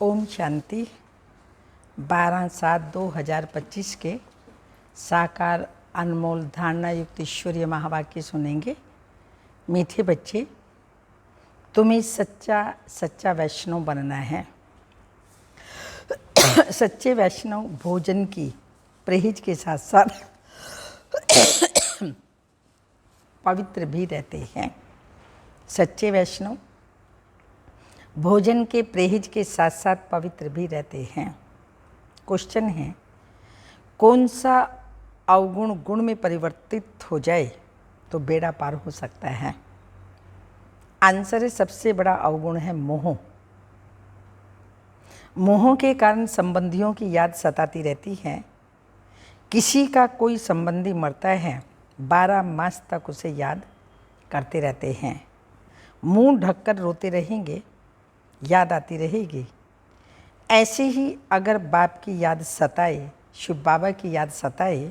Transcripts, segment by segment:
ओम शांति। 12/7/2025 के साकार अनमोल धारणा युक्त ईश्वरीय महावाक्य सुनेंगे। मीठे बच्चे, तुम्हें सच्चा वैष्णव बनना है। सच्चे वैष्णव भोजन की परहेज के साथ साथ पवित्र भी रहते हैं। सच्चे वैष्णव भोजन के परहेज के साथ साथ पवित्र भी रहते हैं। क्वेश्चन है, कौन सा अवगुण गुण में परिवर्तित हो जाए तो बेड़ा पार हो सकता है? आंसर है, सबसे बड़ा अवगुण है मोह। मोह के कारण संबंधियों की याद सताती रहती है। किसी का कोई संबंधी मरता है, 12 मास तक उसे याद करते रहते हैं। मुंह ढककर रोते रहेंगे, याद आती रहेगी। ऐसे ही अगर बाप की याद सताए, शिव बाबा की याद सताए,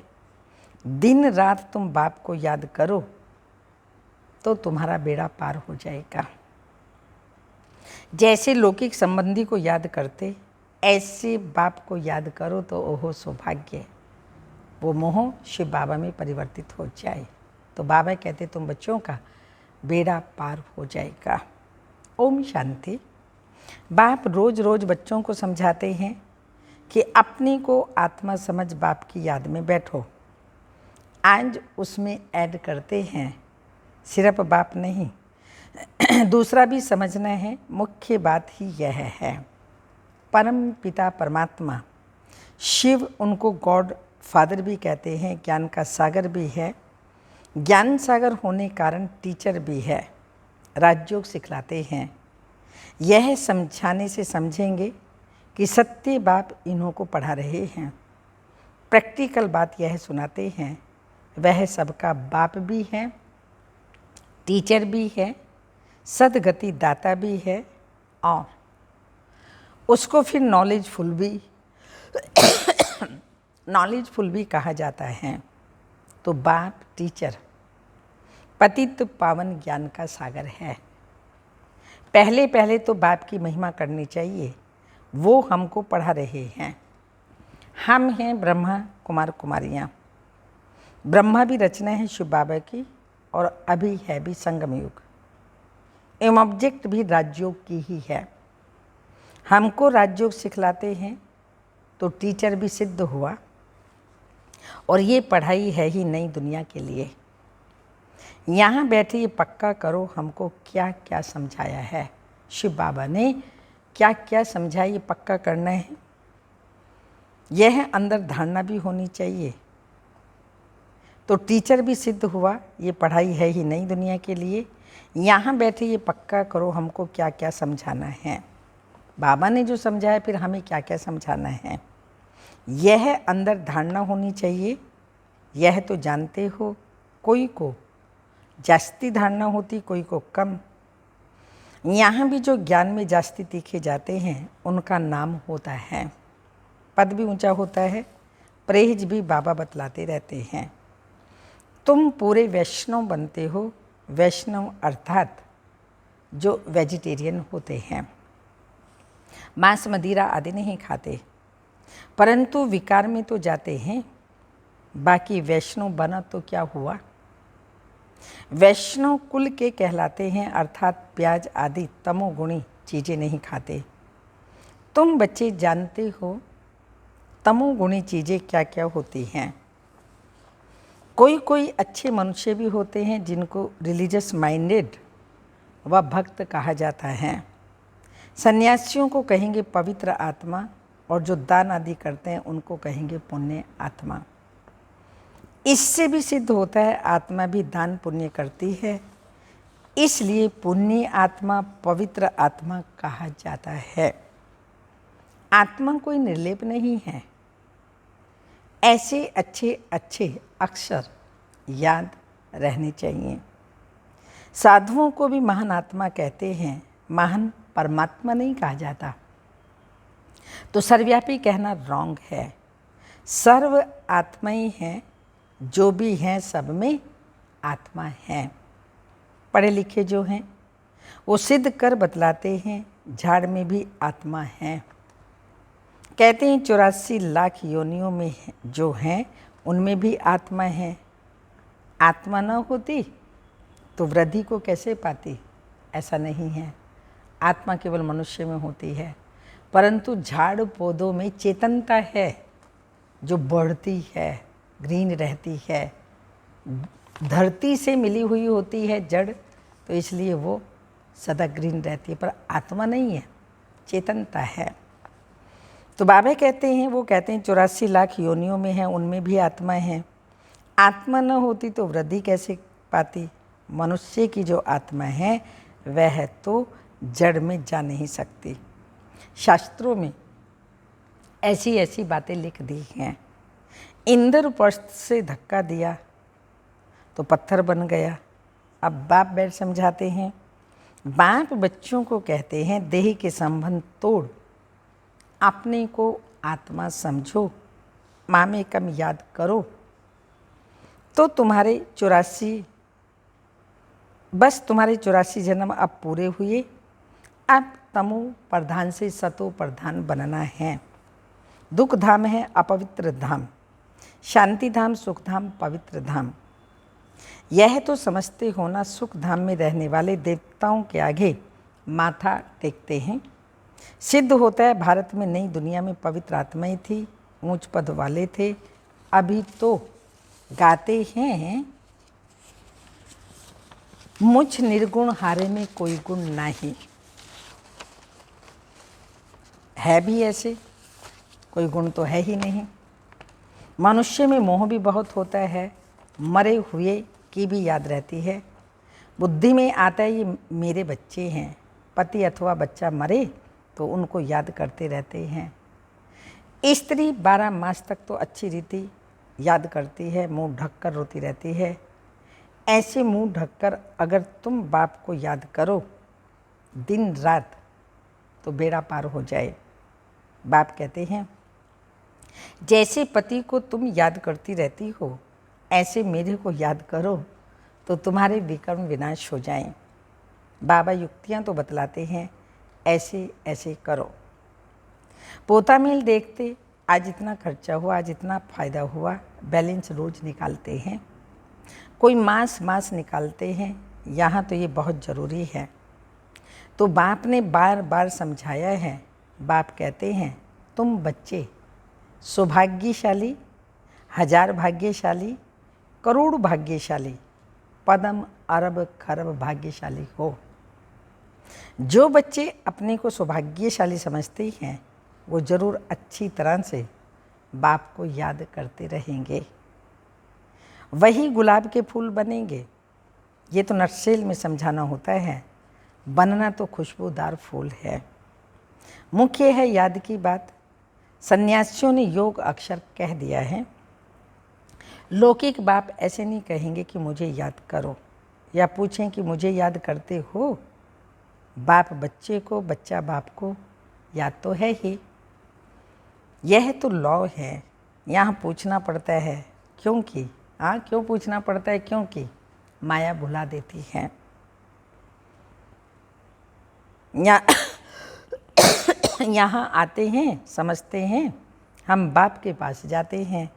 दिन रात तुम बाप को याद करो तो तुम्हारा बेड़ा पार हो जाएगा। जैसे लौकिक संबंधी को याद करते, ऐसे बाप को याद करो तो ओहो सौभाग्य, वो मोह शिव बाबा में परिवर्तित हो जाए तो बाबा कहते तुम बच्चों का बेड़ा पार हो जाएगा। ओम शांति। बाप रोज रोज बच्चों को समझाते हैं कि अपने को आत्मा समझ बाप की याद में बैठो। आज उसमें ऐड करते हैं, सिर्फ बाप नहीं दूसरा भी समझना है। मुख्य बात ही यह है, परम पिता परमात्मा शिव, उनको गॉड फादर भी कहते हैं, ज्ञान का सागर भी है। ज्ञान सागर होने कारण टीचर भी है, राजयोग सिखलाते हैं। यह समझाने से समझेंगे कि सत्य बाप इन्हों को पढ़ा रहे हैं। प्रैक्टिकल बात यह सुनाते हैं, वह सबका बाप भी है, टीचर भी है, सदगति दाता भी है और उसको फिर नॉलेजफुल भी कहा जाता है। तो बाप टीचर पतित पावन ज्ञान का सागर है। पहले तो बाप की महिमा करनी चाहिए, वो हमको पढ़ा रहे हैं। हम हैं ब्रह्मा कुमार कुमारियाँ। ब्रह्मा भी रचना है शिव बाबा की और अभी है भी संगम युग। एवं ऑब्जेक्ट भी राजयोग की ही है। हमको राजयोग सिखलाते हैं तो टीचर भी सिद्ध हुआ। और ये पढ़ाई है ही नई दुनिया के लिए। यहाँ बैठे ये पक्का करो, हमको क्या क्या समझाया है, शिव बाबा ने क्या क्या समझाया, ये पक्का करना है। यह अंदर धारणा भी होनी चाहिए। तो टीचर भी सिद्ध हुआ, ये पढ़ाई है ही नई दुनिया के लिए। यहाँ बैठे ये पक्का करो, हमको क्या क्या समझाना है, बाबा ने जो समझाया फिर हमें क्या क्या समझाना है। यह अंदर धारणा होनी चाहिए। यह तो जानते हो, कोई को जास्ती धारणा होती, कोई को कम। यहाँ भी जो ज्ञान में जास्ती तीखे जाते हैं उनका नाम होता है, पद भी ऊंचा होता है, परहेज भी बाबा बतलाते रहते हैं। तुम पूरे वैष्णव बनते हो। वैष्णव अर्थात जो वेजिटेरियन होते हैं, मांस मदिरा आदि नहीं खाते, परंतु विकार में तो जाते हैं। बाकी वैष्णव बना तो क्या हुआ? वैष्णव कुल के कहलाते हैं, अर्थात प्याज आदि तमोगुणी चीज़ें नहीं खाते। तुम बच्चे जानते हो तमोगुणी चीज़ें क्या क्या होती हैं। कोई अच्छे मनुष्य भी होते हैं जिनको रिलीजियस माइंडेड व भक्त कहा जाता है। सन्यासियों को कहेंगे पवित्र आत्मा और जो दान आदि करते हैं उनको कहेंगे पुण्य आत्मा। इससे भी सिद्ध होता है आत्मा भी दान पुण्य करती है, इसलिए पुण्य आत्मा पवित्र आत्मा कहा जाता है। आत्मा कोई निर्लेप नहीं है। ऐसे अच्छे अक्षर याद रहने चाहिए। साधुओं को भी महान आत्मा कहते हैं, महान परमात्मा नहीं कहा जाता। तो सर्वव्यापी कहना रॉन्ग है। सर्व आत्माएं हैं, जो भी हैं सब में आत्मा है। पढ़े लिखे जो हैं वो सिद्ध कर बतलाते हैं, झाड़ में भी आत्मा है। कहते हैं 84 लाख योनियों में जो हैं उनमें भी आत्मा है। आत्मा न होती तो वृद्धि को कैसे पाती? ऐसा नहीं है। आत्मा केवल मनुष्य में होती है, परंतु झाड़ पौधों में चेतनता है जो बढ़ती है, ग्रीन रहती है। धरती से मिली हुई होती है जड़, तो इसलिए वो सदा ग्रीन रहती है, पर आत्मा नहीं है, चेतनता है। तो बाबा कहते हैं, वो कहते हैं 84 लाख योनियों में है, उनमें भी आत्मा है। आत्मा न होती तो वृद्धि कैसे पाती? मनुष्य की जो आत्मा है वह तो जड़ में जा नहीं सकती। शास्त्रों में ऐसी ऐसी बातें लिख दी हैं। इंद्रप्रस्थ से धक्का दिया तो पत्थर बन गया। अब बाप बैठ समझाते हैं। बाप बच्चों को कहते हैं, देह के संबंध तोड़, अपने को आत्मा समझो, माँ में कम याद करो, तो तुम्हारे 84 जन्म अब पूरे हुए। अब तमो प्रधान से सतो प्रधान बनना है। दुख धाम है अपवित्र धाम, शांति धाम, सुख धाम, पवित्र धाम। यह तो समझते हो ना, सुख धाम में रहने वाले देवताओं के आगे माथा टेकते हैं। सिद्ध होता है भारत में नई दुनिया में पवित्र आत्माएं थी, ऊंच पद वाले थे। अभी तो गाते हैं, मुझ निर्गुण हारे में कोई गुण नहीं। है भी ऐसे, कोई गुण तो है ही नहीं। मनुष्य में मोह भी बहुत होता है, मरे हुए की भी याद रहती है। बुद्धि में आता है ये मेरे बच्चे हैं। पति अथवा बच्चा मरे तो उनको याद करते रहते हैं। स्त्री 12 मास तक तो अच्छी रीति याद करती है, मुंह ढककर रोती रहती है। ऐसे मुंह ढककर अगर तुम बाप को याद करो दिन रात तो बेड़ा पार हो जाए। बाप कहते हैं, जैसे पति को तुम याद करती रहती हो, ऐसे मेरे को याद करो तो तुम्हारे विकर्म विनाश हो जाएं। बाबा युक्तियाँ तो बतलाते हैं, ऐसे ऐसे करो। पोता मेल देखते, आज इतना खर्चा हुआ, आज इतना फ़ायदा हुआ, बैलेंस रोज़ निकालते हैं। कोई मास निकालते हैं। यहाँ तो ये बहुत ज़रूरी है। तो बाप ने बार बार समझाया है। बाप कहते हैं, तुम बच्चे सौभाग्यशाली, 1000 भाग्यशाली, करोड़ भाग्यशाली, पदम अरब खरब भाग्यशाली हो। जो बच्चे अपने को सौभाग्यशाली समझते हैं वो ज़रूर अच्छी तरह से बाप को याद करते रहेंगे, वही गुलाब के फूल बनेंगे। ये तो नटशेल में समझाना होता है, बनना तो खुशबूदार फूल है। मुख्य है याद की बात। सन्यासियों ने योग अक्षर कह दिया है। लौकिक बाप ऐसे नहीं कहेंगे कि मुझे याद करो, या पूछें कि मुझे याद करते हो। बाप बच्चे को, बच्चा बाप को याद तो है ही। यह तो लॉ है। यहाँ पूछना पड़ता है क्योंकि, क्यों पूछना पड़ता है? क्योंकि माया भुला देती है। यहाँ आते हैं, समझते हैं, हम बाप के पास जाते हैं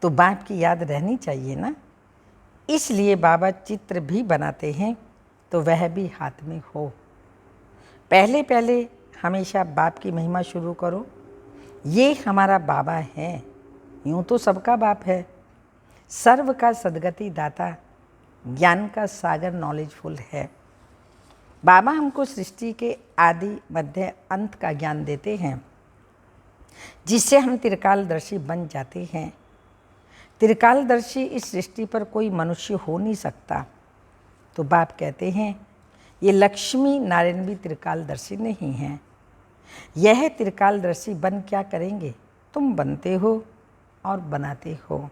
तो बाप की याद रहनी चाहिए ना। इसलिए बाबा चित्र भी बनाते हैं तो वह भी हाथ में हो। पहले पहले हमेशा बाप की महिमा शुरू करो। ये हमारा बाबा है, यूँ तो सबका बाप है, सर्व का सद्गति दाता, ज्ञान का सागर, नॉलेजफुल है। बाबा हमको सृष्टि के आदि मध्य अंत का ज्ञान देते हैं, जिससे हम त्रिकालदर्शी बन जाते हैं। त्रिकालदर्शी इस सृष्टि पर कोई मनुष्य हो नहीं सकता। तो बाप कहते हैं, ये लक्ष्मी नारायण भी त्रिकालदर्शी नहीं हैं। यह त्रिकालदर्शी बन क्या करेंगे? तुम बनते हो और बनाते हो।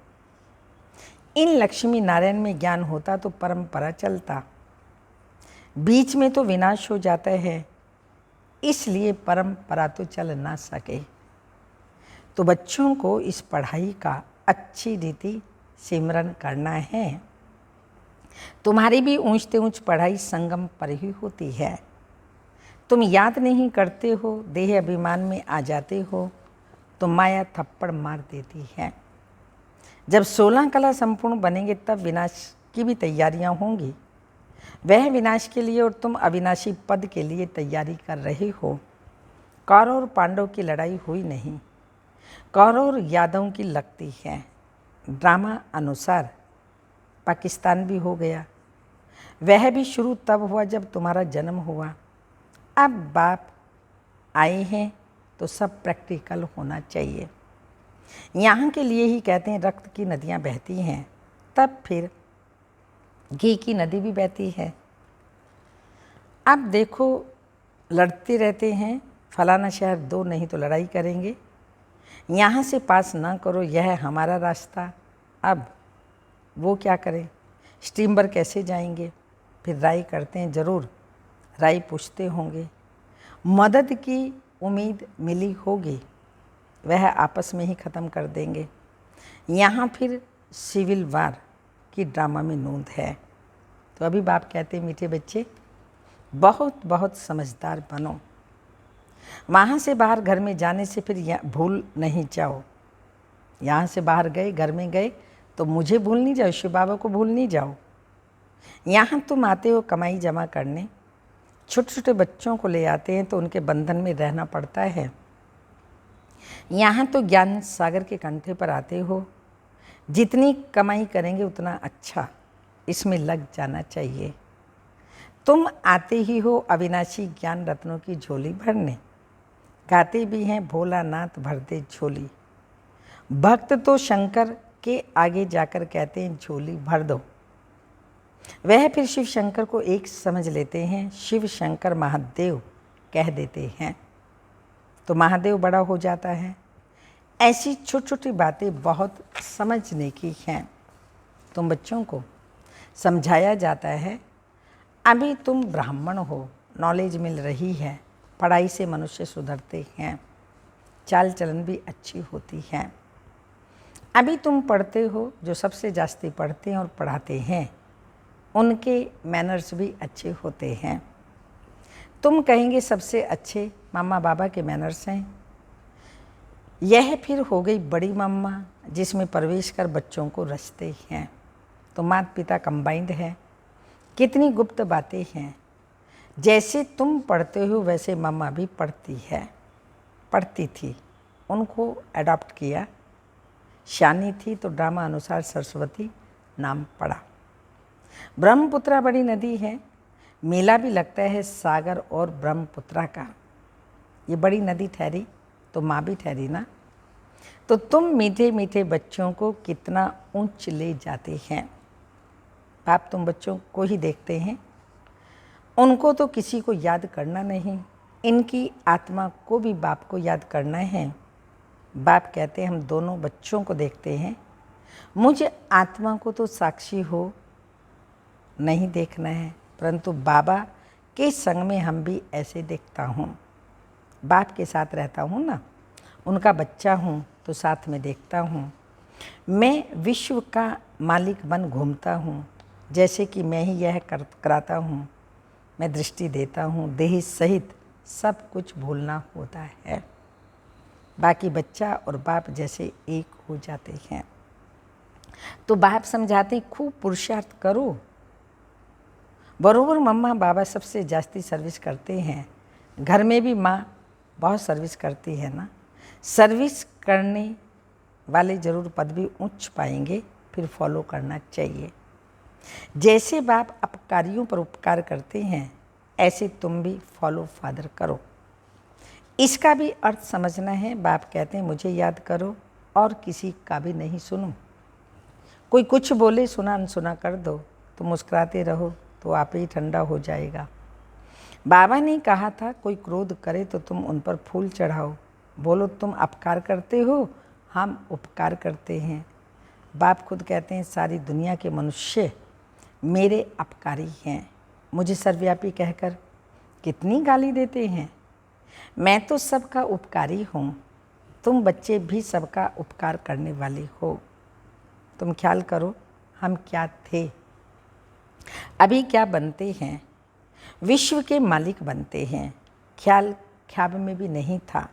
इन लक्ष्मी नारायण में ज्ञान होता तो परंपरा चलता, बीच में तो विनाश हो जाता है, इसलिए परंपरा तो चल ना सके। तो बच्चों को इस पढ़ाई का अच्छी रीति सिमरन करना है। तुम्हारी भी ऊंचते ऊंच पढ़ाई संगम पर ही होती है। तुम याद नहीं करते हो, देह अभिमान में आ जाते हो, तो माया थप्पड़ मार देती है। जब 16 कला संपूर्ण बनेंगे तब विनाश की भी तैयारियां होंगी। वह विनाश के लिए और तुम अविनाशी पद के लिए तैयारी कर रहे हो। कौरव और पांडव की लड़ाई हुई नहीं, कौरव और यादवों की लगती है। ड्रामा अनुसार पाकिस्तान भी हो गया। वह भी शुरू तब हुआ जब तुम्हारा जन्म हुआ। अब बाप आए हैं तो सब प्रैक्टिकल होना चाहिए। यहाँ के लिए ही कहते हैं रक्त की नदियाँ बहती हैं, तब फिर घी की नदी भी बहती है। अब देखो लड़ते रहते हैं, फलाना शहर दो नहीं तो लड़ाई करेंगे, यहाँ से पास ना करो, यह हमारा रास्ता। अब वो क्या करें, स्टीमर कैसे जाएंगे, फिर राय करते हैं, ज़रूर राय पूछते होंगे। मदद की उम्मीद मिली होगी, वह आपस में ही ख़त्म कर देंगे। यहाँ फिर सिविल वार की ड्रामा में नोंद है। तो अभी बाप कहते हैं मीठे बच्चे बहुत बहुत समझदार बनो। वहाँ से बाहर घर में जाने से फिर भूल नहीं जाओ। यहाँ से बाहर गए, घर में गए तो मुझे भूल नहीं जाओ, शिव बाबा को भूल नहीं जाओ। यहाँ तुम आते हो कमाई जमा करने, छोटे छोटे बच्चों को ले आते हैं तो उनके बंधन में रहना पड़ता है। यहाँ तो ज्ञान सागर के कंठे पर आते हो, जितनी कमाई करेंगे उतना अच्छा, इसमें लग जाना चाहिए। तुम आते ही हो अविनाशी ज्ञान रत्नों की झोली भरने, गाते भी हैं भोलानाथ भर दे झोली। भक्त तो शंकर के आगे जाकर कहते हैं झोली भर दो। वह फिर शिव शंकर को एक समझ लेते हैं, शिव शंकर महादेव कह देते हैं, तो महादेव बड़ा हो जाता है। ऐसी छोटी छोटी बातें बहुत समझने की हैं। तुम बच्चों को समझाया जाता है, अभी तुम ब्राह्मण हो, नॉलेज मिल रही है, पढ़ाई से मनुष्य सुधरते हैं, चाल चलन भी अच्छी होती है। अभी तुम पढ़ते हो, जो सबसे जास्ती पढ़ते हैं और पढ़ाते हैं उनके मैनर्स भी अच्छे होते हैं। तुम कहेंगे सबसे अच्छे मामा बाबा के मैनर्स हैं। यह फिर हो गई बड़ी मम्मा, जिसमें प्रवेश कर बच्चों को रचते हैं। तो माता पिता कंबाइंड है। कितनी गुप्त बातें हैं। जैसे तुम पढ़ते हो वैसे मम्मा भी पढ़ती थी, उनको अडॉप्ट किया। शानी थी तो ड्रामा अनुसार सरस्वती नाम पड़ा। ब्रह्मपुत्रा बड़ी नदी है, मेला भी लगता है सागर और ब्रह्मपुत्रा का। ये बड़ी नदी ठहरी तो माँ भी ठहरी ना। तो तुम मीठे मीठे बच्चों को कितना ऊंच ले जाते हैं। बाप तुम बच्चों को ही देखते हैं, उनको तो किसी को याद करना नहीं, इनकी आत्मा को भी बाप को याद करना है। बाप कहते हैं हम दोनों बच्चों को देखते हैं, मुझे आत्मा को तो साक्षी हो नहीं देखना है, परंतु बाबा के संग में हम भी ऐसे देखता हूँ। बाप के साथ रहता हूँ ना, उनका बच्चा हूँ तो साथ में देखता हूँ। मैं विश्व का मालिक बन घूमता हूँ, जैसे कि मैं ही यह कराता हूँ। मैं दृष्टि देता हूँ, देह सहित सब कुछ भूलना होता है। बाकी बच्चा और बाप जैसे एक हो जाते हैं। तो बाप समझाते हैं खूब पुरुषार्थ करो। बरोबर मम्मा बाबा सबसे जास्ती सर्विस करते हैं। घर में भी माँ बहुत सर्विस करती है ना। सर्विस करने वाले ज़रूर पद भी उच्च पाएंगे, फिर फॉलो करना चाहिए। जैसे बाप अपकारियों पर उपकार करते हैं, ऐसे तुम भी फॉलो फादर करो। इसका भी अर्थ समझना है। बाप कहते हैं मुझे याद करो और किसी का भी नहीं सुनो। कोई कुछ बोले सुना अनसुना कर दो, तो मुस्कुराते रहो तो आप ही ठंडा हो जाएगा। बाबा ने कहा था कोई क्रोध करे तो तुम उन पर फूल चढ़ाओ। बोलो तुम अपकार करते हो, हम उपकार करते हैं। बाप खुद कहते हैं सारी दुनिया के मनुष्य मेरे अपकारी हैं। मुझे सर्वव्यापी कहकर कितनी गाली देते हैं। मैं तो सबका उपकारी हूँ, तुम बच्चे भी सबका उपकार करने वाले हो। तुम ख्याल करो हम क्या थे, अभी क्या बनते हैं। विश्व के मालिक बनते हैं। ख्याल ख्याब में भी नहीं था।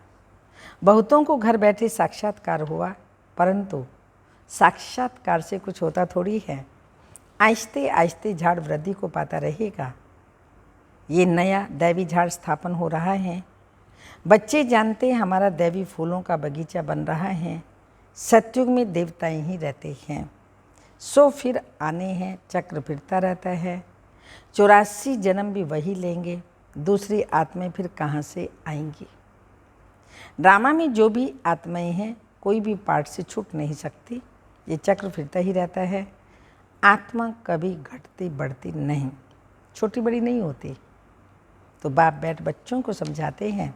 बहुतों को घर बैठे साक्षात्कार हुआ, परंतु साक्षात्कार से कुछ होता थोड़ी है। आहिस्ते आहिस्ते झाड़ वृद्धि को पाता रहेगा। ये नया दैवी झाड़ स्थापन हो रहा है। बच्चे जानते हैं हमारा दैवी फूलों का बगीचा बन रहा है। सतयुग में देवताएं ही रहते हैं, सो फिर आने हैं, चक्र फिरता रहता है। 84 जन्म भी वही लेंगे, दूसरी आत्माएं फिर कहाँ से आएंगी। ड्रामा में जो भी आत्माएं हैं, कोई भी पार्ट से छूट नहीं सकती। ये चक्र फिरता ही रहता है। आत्मा कभी घटती बढ़ती नहीं, छोटी बड़ी नहीं होती। तो बाप बैठ बच्चों को समझाते हैं,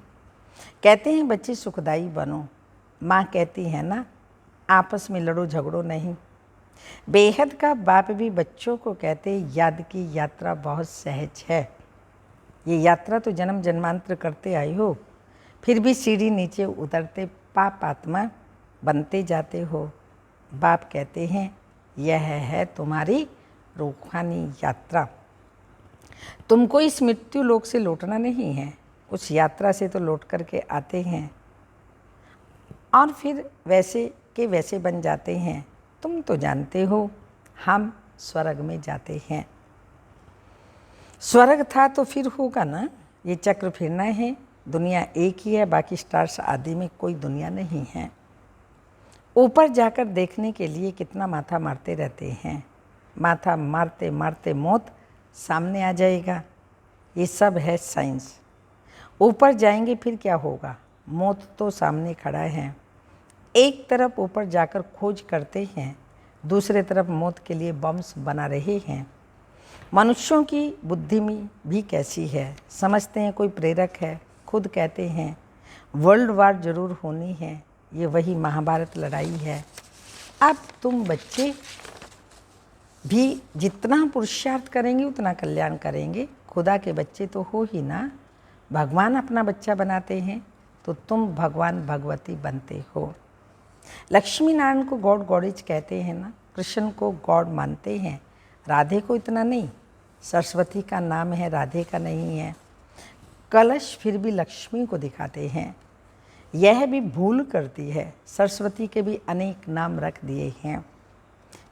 कहते हैं बच्चे सुखदाई बनो। माँ कहती है ना, आपस में लड़ो झगड़ो नहीं। बेहद का बाप भी बच्चों को कहते हैं, याद की यात्रा बहुत सहज है। ये यात्रा तो जन्म जन्मांतर करते आई हो, फिर भी सीढ़ी नीचे उतरते पाप आत्मा बनते जाते हो। बाप कहते हैं, यह है तुम्हारी रूहानी यात्रा। तुमको इस मृत्यु लोक से लौटना नहीं है, उस यात्रा से तो लौट करके आते हैं और फिर वैसे के वैसे बन जाते हैं। तुम तो जानते हो हम स्वर्ग में जाते हैं। स्वर्ग था तो फिर होगा ना। ये चक्र फिरना है। दुनिया एक ही है, बाकी स्टार्स आदि में कोई दुनिया नहीं है। ऊपर जाकर देखने के लिए कितना माथा मारते रहते हैं। माथा मारते मारते मौत सामने आ जाएगा। ये सब है साइंस। ऊपर जाएंगे फिर क्या होगा, मौत तो सामने खड़ा है। एक तरफ ऊपर जाकर खोज करते हैं, दूसरे तरफ मौत के लिए बम्स बना रहे हैं। मनुष्यों की बुद्धि में भी कैसी है, समझते हैं कोई प्रेरक है, खुद कहते हैं वर्ल्ड वार जरूर होनी है। ये वही महाभारत लड़ाई है। अब तुम बच्चे भी जितना पुरुषार्थ करेंगे उतना कल्याण करेंगे। खुदा के बच्चे तो हो ही ना। भगवान अपना बच्चा बनाते हैं तो तुम भगवान भगवती बनते हो। लक्ष्मी नारायण को गॉड गॉडेज कहते हैं ना, कृष्ण को गॉड मानते हैं, राधे को इतना नहीं। सरस्वती का नाम है, राधे का नहीं है। कलश फिर भी लक्ष्मी को दिखाते हैं। यह भी भूल करती है, सरस्वती के भी अनेक नाम रख दिए हैं।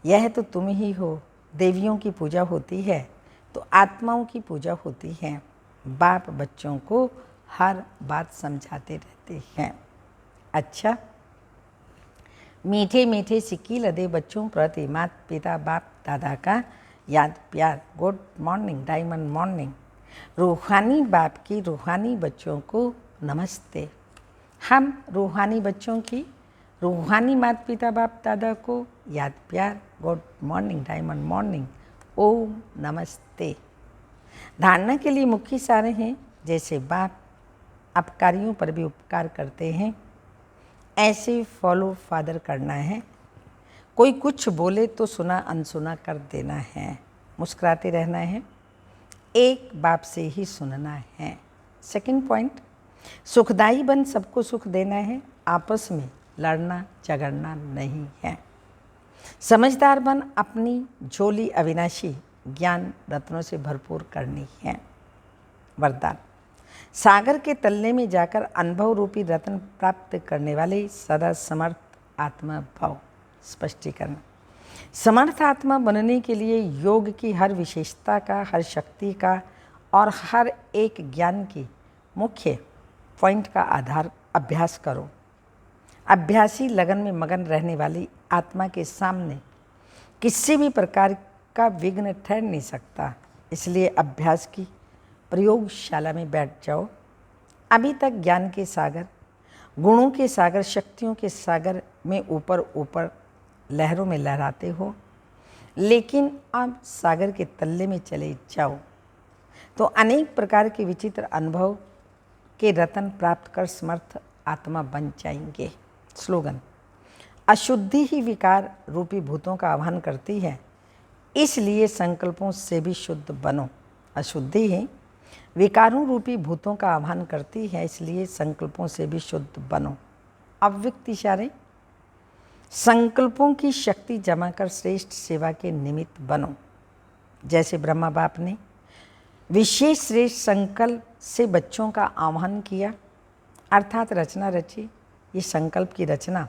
यह तो तुम ही हो। देवियों की पूजा होती है तो आत्माओं की पूजा होती है। बाप बच्चों को हर बात समझाते रहते हैं। अच्छा, मीठे मीठे सिक्की लदे बच्चों प्रति माता पिता बाप दादा का याद प्यार। Good morning, diamond morning. रूहानी बाप की रूहानी बच्चों को नमस्ते। हम रूहानी बच्चों की रूहानी माता पिता बाप दादा को याद प्यार। गुड मॉर्निंग, डायमंड मॉर्निंग, ओम नमस्ते। धारणा के लिए मुख्य सारे हैं, जैसे बाप अपकारियों पर भी उपकार करते हैं, ऐसे फॉलो फादर करना है। कोई कुछ बोले तो सुना अनसुना कर देना है, मुस्कुराते रहना है, एक बाप से ही सुनना है। सेकंड पॉइंट, सुखदाई बन सबको सुख देना है, आपस में लड़ना झगड़ना नहीं है। समझदार बन अपनी झोली अविनाशी ज्ञान रत्नों से भरपूर करनी है। वरदान, सागर के तल्ले में जाकर अनुभव रूपी रत्न प्राप्त करने वाले सदा समर्थ आत्मा भाव। स्पष्टीकरण, समर्थ आत्मा बनने के लिए योग की हर विशेषता का, हर शक्ति का और हर एक ज्ञान की मुख्य पॉइंट का आधार अभ्यास करो। अभ्यासी लगन में मगन रहने वाली आत्मा के सामने किसी भी प्रकार का विघ्न ठहर नहीं सकता। इसलिए अभ्यास की प्रयोगशाला में बैठ जाओ। अभी तक ज्ञान के सागर, गुणों के सागर, शक्तियों के सागर में ऊपर ऊपर लहरों में लहराते हो, लेकिन अब सागर के तल्ले में चले जाओ तो अनेक प्रकार के विचित्र अनुभव के रत्न प्राप्त कर समर्थ आत्मा बन जाएंगे। स्लोगन, अशुद्धि ही विकार रूपी भूतों का आह्वान करती है, इसलिए संकल्पों से भी शुद्ध बनो। अशुद्धि ही विकारों रूपी भूतों का आह्वान करती है, इसलिए संकल्पों से भी शुद्ध बनो। अव्यक्त इशारे, संकल्पों की शक्ति जमा कर श्रेष्ठ सेवा के निमित्त बनो। जैसे ब्रह्मा बाप ने विशेष श्रेष्ठ संकल्प से बच्चों का आह्वान किया, अर्थात रचना रची, ये संकल्प की रचना।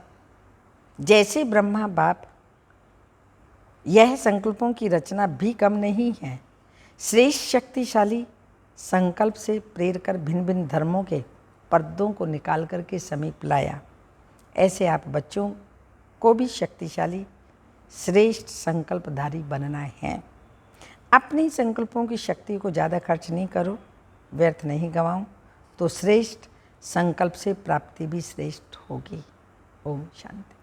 जैसे ब्रह्मा बाप, यह संकल्पों की रचना भी कम नहीं है। श्रेष्ठ शक्तिशाली संकल्प से प्रेर कर भिन्न भिन्न धर्मों के पर्दों को निकाल करके समीप लाया। ऐसे आप बच्चों को भी शक्तिशाली श्रेष्ठ संकल्पधारी बनना है। अपनी संकल्पों की शक्ति को ज़्यादा खर्च नहीं करो, व्यर्थ नहीं गंवाओ, तो श्रेष्ठ संकल्प से प्राप्ति भी श्रेष्ठ होगी। ओम शांति।